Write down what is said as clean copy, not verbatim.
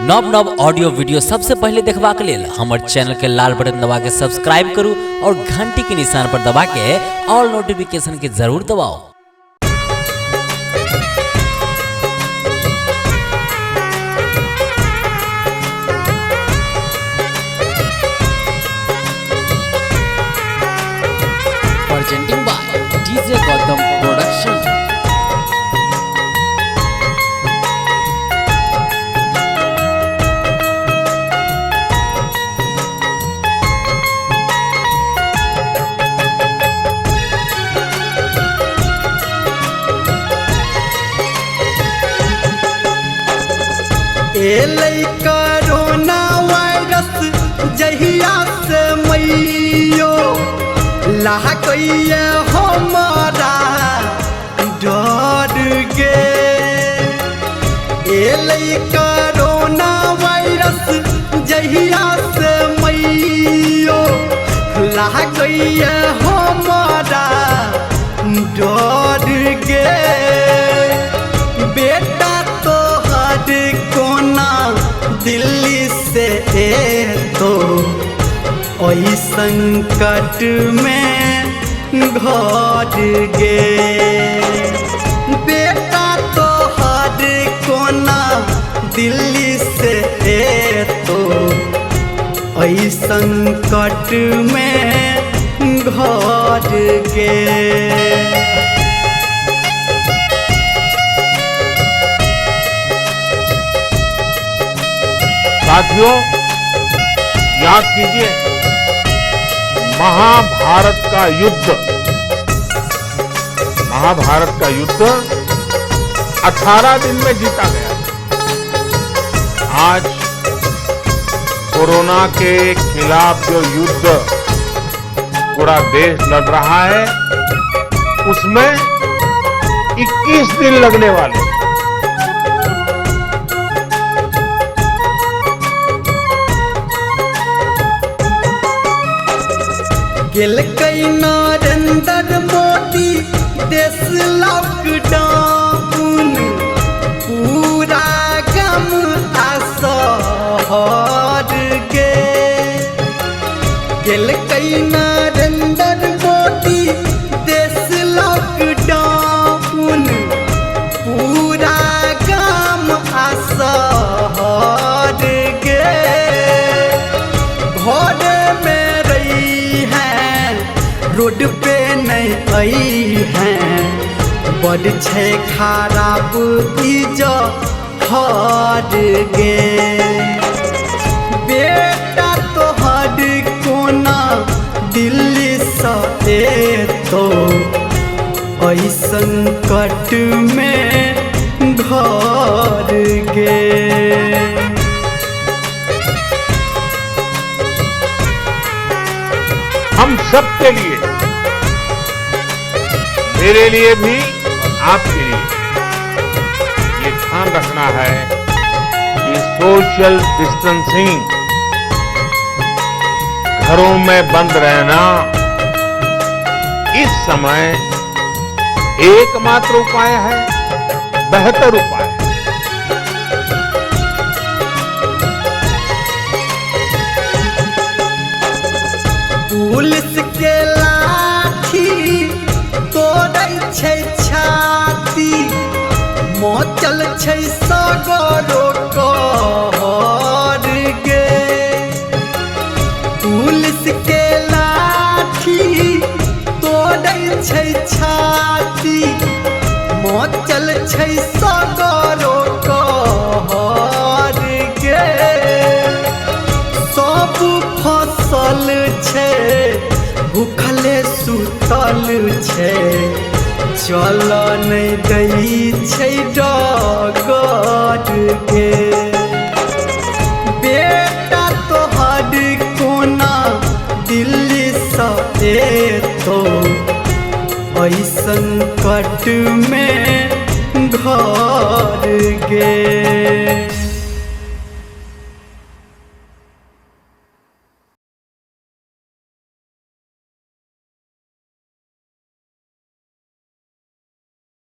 नव नव audio video सबसे पहले देखबा के लेल हमर चैनल के लाल बटन दबा के सब्सक्राइब करू और घंटी के निशान पर दबा के ऑल नोटिफिकेशन के जरूर दबाओ। Presenting by DJ Gautam Production। Corona virus जहिया से मैयो लागैया हमारा डर गे। कोरोना वायरस जहिया से मैयो लागैया हमारा डर गे। बेटा तो हर कोना दिल्ली से तो ओई संकट में घर गे। बेटा तो हर कोना दिल्ली से तो ओई संकट में घर गे। साथियों, याद कीजिए महाभारत का युद्ध 18 दिन में जीता गया। आज कोरोना के खिलाफ जो युद्ध पूरा देश लड़ रहा है उसमें 21 दिन लगने वाले। गेल कई नरेंद्र मोदी देश लॉकडाउन पूरा गम शहर गे। गेल कई नरेंद्र मोदी देश लॉकडाउन पूरा गम शहर गे। घर में रही रोड पे नहीं आई हैं बड़ छे खराब हर गे। बेटा तो हर कोना दिल्ली से तो ओई संकट में घर गे। हम सबके लिए, मेरे लिए भी और आपके लिए ये ध्यान रखना है कि सोशल डिस्टेंसिंग, घरों में बंद रहना इस समय एकमात्र उपाय है, बेहतर उपाय है। पुलिस के लाठी तोड़ै छै छाती मोचल छै सगरो कहर गे। पुलिस के लाठी तोड़ै छै छाती मोचल छै सगरो कहर गे। सब फसल छे भूखले सुतल छे चल नहीं गई छे डगर के। बेटा तो हर कोना दिल्ली से तो ओई संकट में घर गे।